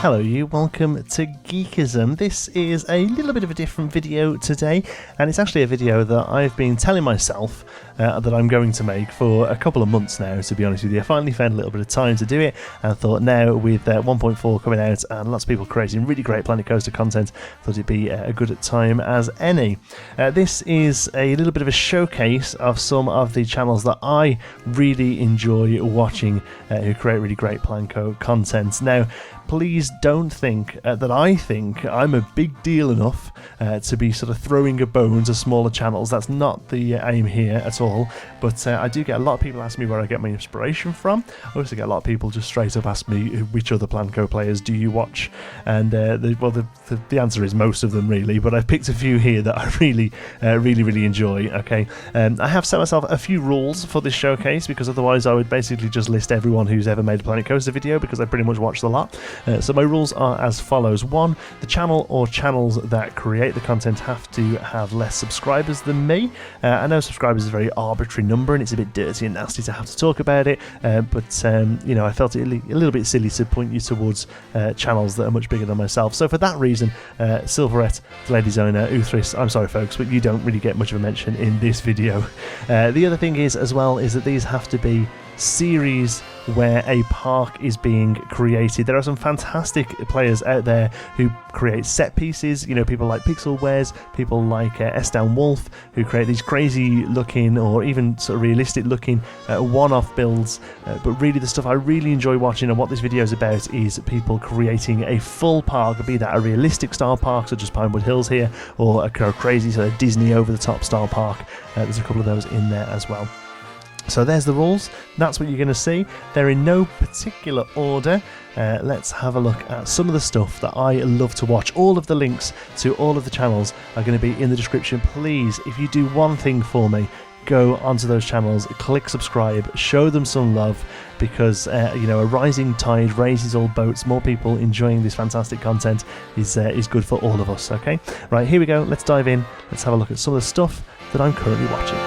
Hello you, welcome to Geekism. This is a little bit of a different video today, and it's actually a video that I've been telling myself that I'm going to make for a couple of months now, to be honest with you. I finally found a little bit of time to do it, and thought now with 1.4 coming out and lots of people creating really great Planet Coaster content, thought it'd be a good time as any. This is a little bit of a showcase of some of the channels that I really enjoy watching who create really great Planco content. Now, please don't think that I think I'm a big deal enough to be sort of throwing a bone to smaller channels. That's not the aim here at all, but I do get a lot of people ask me where I get my inspiration from. I also get a lot of people just straight up ask me which other Planco players do you watch, and the answer is most of them really, but I've picked a few here that I really enjoy. Okay, I have set myself a few rules for this showcase, because otherwise I would basically just list everyone who's ever made a Planet Coaster video, because I pretty much watch a lot. So my rules are as follows. 1, the channel or channels that create the content have to have less subscribers than me. I know subscribers is a very arbitrary number and it's a bit dirty and nasty to have to talk about it, but you know, I felt it a little bit silly to point you towards channels that are much bigger than myself. So for that reason, Silverette, the Ladies Owner, Uthris, I'm sorry folks, but you don't really get much of a mention in this video. The other thing is as well is that these have to be series where a park is being created. There are some fantastic players out there who create set pieces, you know, people like Pixelwares, people like S-Down Wolf, who create these crazy looking or even sort of realistic looking one-off builds, but really the stuff I really enjoy watching and what this video is about is people creating a full park, be that a realistic style park such as Pinewood Hills here, or a crazy sort of Disney over-the-top style park. There's a couple of those in there as well. So there's the rules, that's what you're going to see. They're in no particular order. Let's have a look at some of the stuff that I love to watch. All of the links to all of the channels are going to be in the description. Please, if you do one thing for me, go onto those channels, click subscribe, show them some love, because you know, a rising tide raises all boats. More people enjoying this fantastic content is good for all of us. Okay, right, here we go. Let's dive in. Let's have a look at some of the stuff that I'm currently watching.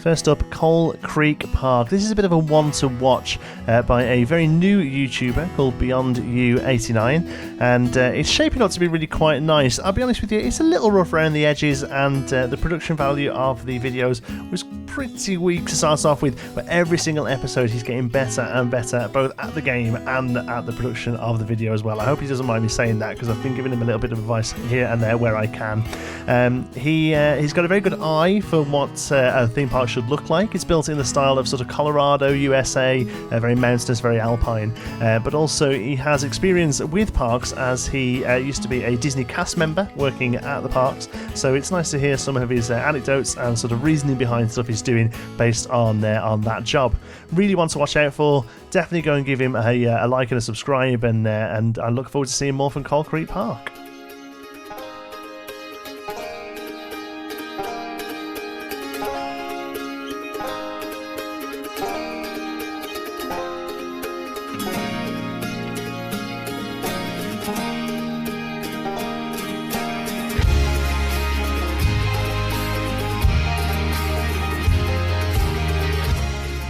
First up, Coal Creek Park. This is a bit of a one to watch by a very new YouTuber called Beyond You89, and it's shaping up to be really quite nice. I'll be honest with you, it's a little rough around the edges, and the production value of the videos was pretty weak to start off with, but every single episode he's getting better and better, both at the game and at the production of the video as well. I hope he doesn't mind me saying that, because I've been giving him a little bit of advice here and there where I can. He's got a very good eye for what a theme park should look like. It's built in the style of sort of Colorado, USA, very mountainous, very alpine, but also he has experience with parks, as he used to be a Disney cast member working at the parks, so it's nice to hear some of his anecdotes and sort of reasoning behind stuff he's doing based on that job. Really want to watch out for. Definitely go and give him a like and a subscribe, and I look forward to seeing more from Coal Creek Park.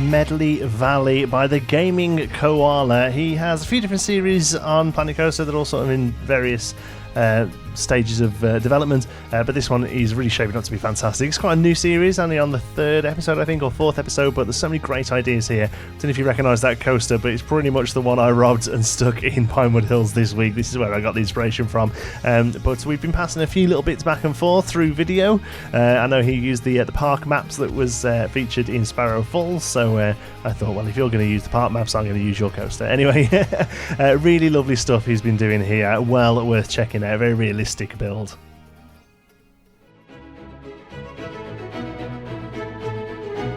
Medley Valley by the Gaming Koala. He has a few different series on Planet Coaster that are all sort of in various stages of development, but this one is really shaping up to be fantastic. It's quite a new series, only on the 3rd episode I think, or 4th episode, but there's so many great ideas here. I don't know if you recognise that coaster, but it's pretty much the one I robbed and stuck in Pinewood Hills this week. This is where I got the inspiration from, but we've been passing a few little bits back and forth through video. I know he used the park maps that was featured in Sparrow Falls, so I thought, well, if you're going to use the park maps, I'm going to use your coaster. Anyway, really lovely stuff he's been doing here, well worth checking out, very realistic build.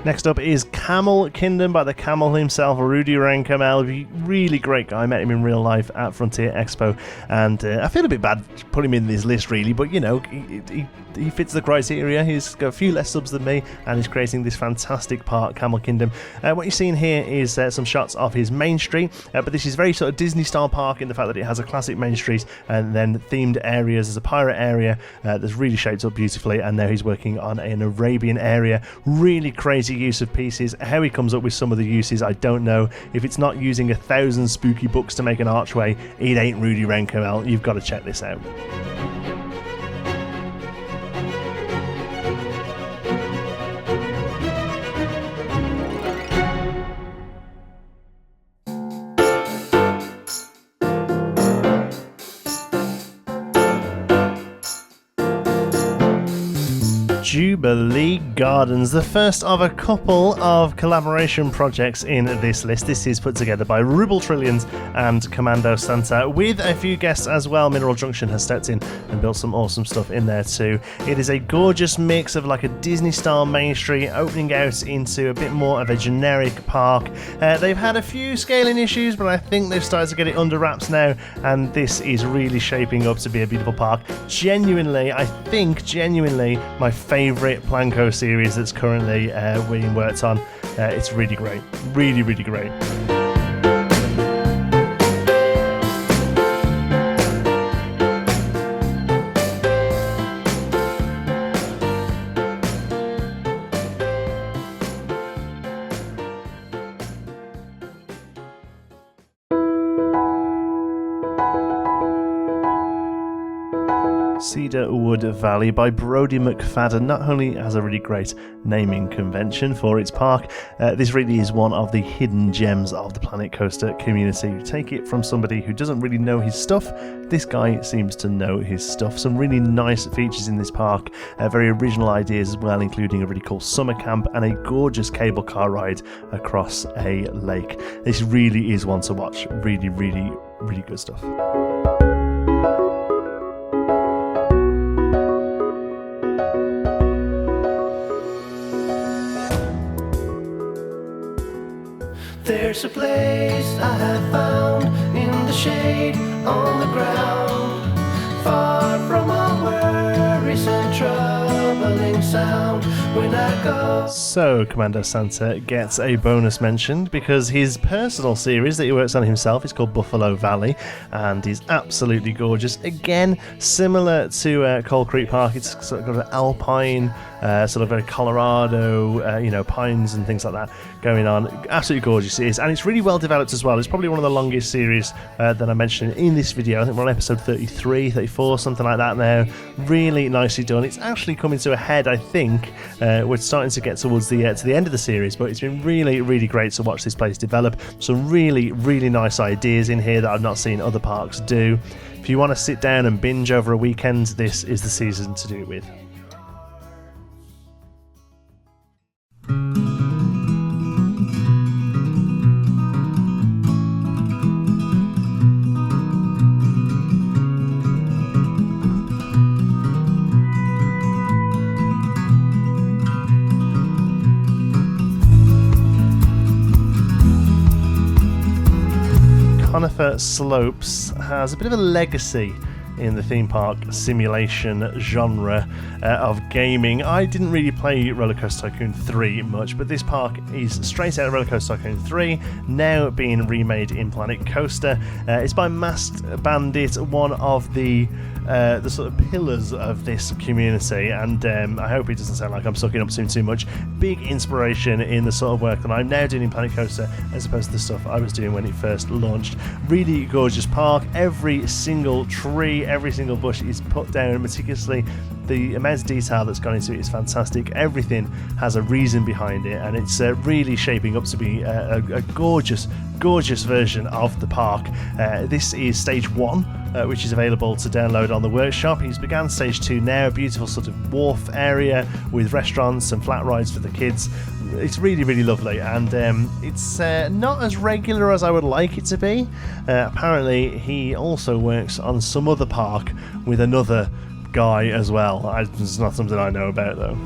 Next up is Camel Kingdom by the Camel himself, Rudy Rankamel. Really great guy. I met him in real life at Frontier Expo, and I feel a bit bad putting him in this list really, but you know, he fits the criteria. He's got a few less subs than me, and he's creating this fantastic park, Camel Kingdom. What you're seeing here is some shots of his main street, but this is very sort of Disney style park in the fact that it has a classic main street and then themed areas. There's a pirate area that's really shaped up beautifully, and now he's working on an Arabian area. Really crazy crazy use of pieces. How he comes up with some of the uses, I don't know. If it's not using 1,000 spooky books to make an archway, it ain't Rudy Renkomel. You've got to check this out. Jubilee Gardens, the first of a couple of collaboration projects in this list. This is put together by Ruble Trillions and Commando Santa, with a few guests as well. Mineral Junction has stepped in and built some awesome stuff in there too. It is a gorgeous mix of like a Disney-style Main Street opening out into a bit more of a generic park. They've had a few scaling issues, but I think they've started to get it under wraps now, and this is really shaping up to be a beautiful park. Genuinely, my favourite Planco series that's currently being worked on. It's really great. Really, really great. Cedarwood Valley by Brodie McFadden not only has a really great naming convention for its park, this really is one of the hidden gems of the Planet Coaster community. You take it from somebody who doesn't really know his stuff, this guy seems to know his stuff. Some really nice features in this park, very original ideas as well, including a really cool summer camp and a gorgeous cable car ride across a lake. This really is one to watch. Really, really, really good stuff. There's a place I have found in the shade on the ground, far from all worries and troubling sound. When I go. So Commando Santa gets a bonus mention because his personal series that he works on himself is called Buffalo Valley and is absolutely gorgeous. Again, similar to Coal Creek Park, it's sort of got an alpine, sort of a Colorado, pines and things like that going on. Absolutely gorgeous it is, and it's really well developed as well. It's probably one of the longest series that I mentioned in this video. I think we're on episode 33, 34, something like that now. Really nicely done. It's actually coming to a head, I think. We're starting to get towards the end of the series, but it's been really, really great to watch this place develop. Some really, really nice ideas in here that I've not seen other parks do. If you want to sit down and binge over a weekend, this is the season to do it with. Conifer Slopes has a bit of a legacy in the theme park simulation genre of gaming. I didn't really play RollerCoaster Tycoon 3 much, but this park is straight out of RollerCoaster Tycoon 3, now being remade in Planet Coaster. It's by Masked Bandit, one of the sort of pillars of this community, and I hope it doesn't sound like I'm sucking up to him too much. Big inspiration in the sort of work that I'm now doing in Planet Coaster as opposed to the stuff I was doing when it first launched. Really gorgeous park. Every single tree, every single bush is put down meticulously. The amount of detail that's gone into it is fantastic. Everything has a reason behind it, and it's really shaping up to be a gorgeous version of the park. This is stage 1, which is available to download on the workshop. He's began stage 2 now, a beautiful sort of wharf area with restaurants and flat rides for the kids. It's really, really lovely, and it's not as regular as I would like it to be. Apparently he also works on some other park with another guy as well. It's not something I know about though.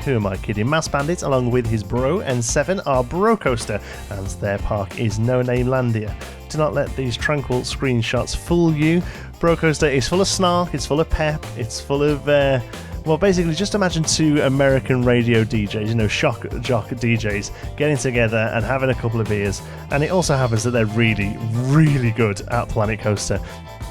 Who am I kidding? Masked Bandit, along with his bro and 7, are Brocoaster, and their park is No Name Landia. Do not let these tranquil screenshots fool you. Brocoaster is full of snark, it's full of pep, it's full of... well, basically, just imagine two American radio DJs, shock jock DJs, getting together and having a couple of beers. And it also happens that they're really, really good at Planet Coaster.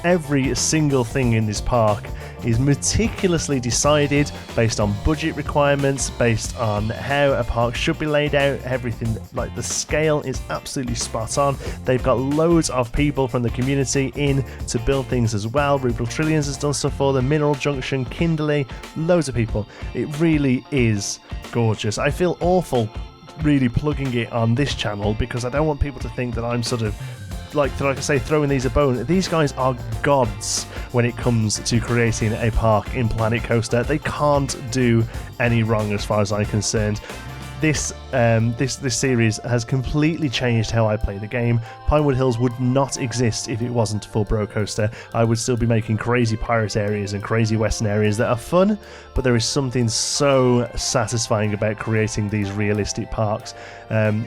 Every single thing in this park is meticulously decided based on budget requirements, based on how a park should be laid out. Everything, like the scale is absolutely spot on. They've got loads of people from the community in to build things as well. Rupert Trillions has done stuff for them, Mineral Junction, Kindley, loads of people. It really is gorgeous. I feel awful really plugging it on this channel because I don't want people to think that I'm sort of like I say, throwing these a bone. These guys are gods when it comes to creating a park in Planet Coaster. They can't do any wrong as far as I'm concerned. This series has completely changed how I play the game. Pinewood Hills would not exist if it wasn't for Brocoaster. I would still be making crazy pirate areas and crazy western areas that are fun, but there is something so satisfying about creating these realistic parks.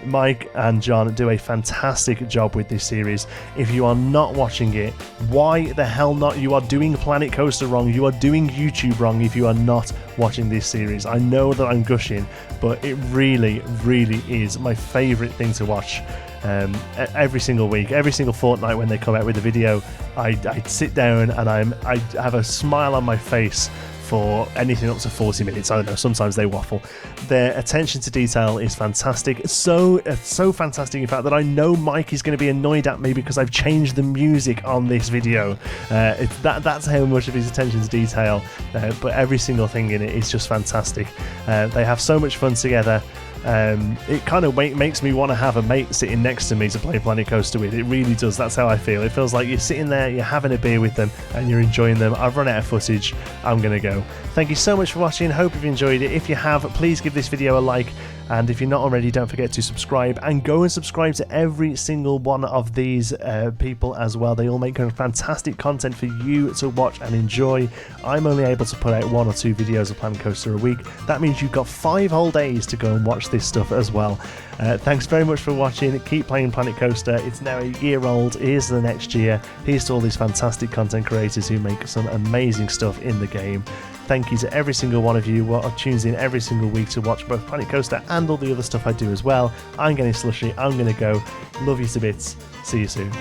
Mike and John do a fantastic job with this series. If you are not watching it, why the hell not? You are doing Planet Coaster wrong. You are doing YouTube wrong if you are not watching this series. I know that I'm gushing, but it really, really is my favourite thing to watch. Every single week, every single fortnight when they come out with a video, I sit down and I have a smile on my face for anything up to 40 minutes. I don't know, sometimes they waffle. Their attention to detail is fantastic. So fantastic, in fact, that I know Mike is going to be annoyed at me because I've changed the music on this video. That's how much of his attention to detail, but every single thing in it is just fantastic. They have so much fun together. It kind of makes me want to have a mate sitting next to me to play Planet Coaster with. It really does. That's how I feel. It feels like you're sitting there, you're having a beer with them, and you're enjoying them. I've run out of footage. I'm going to go. Thank you so much for watching. Hope you've enjoyed it. If you have, please give this video a like. And if you're not already, don't forget to subscribe, and go and subscribe to every single one of these people as well. They all make fantastic content for you to watch and enjoy. I'm only able to put out 1 or 2 videos of Planet Coaster a week. That means you've got 5 whole days to go and watch this stuff as well. Thanks very much for watching. Keep playing Planet Coaster. It's now a year old. Here's to the next year. Here's to all these fantastic content creators who make some amazing stuff in the game. Thank you to every single one of you who tunes in every single week to watch both Planet Coaster and all the other stuff I do as well. I'm getting slushy. I'm going to go. Love you to bits. See you soon.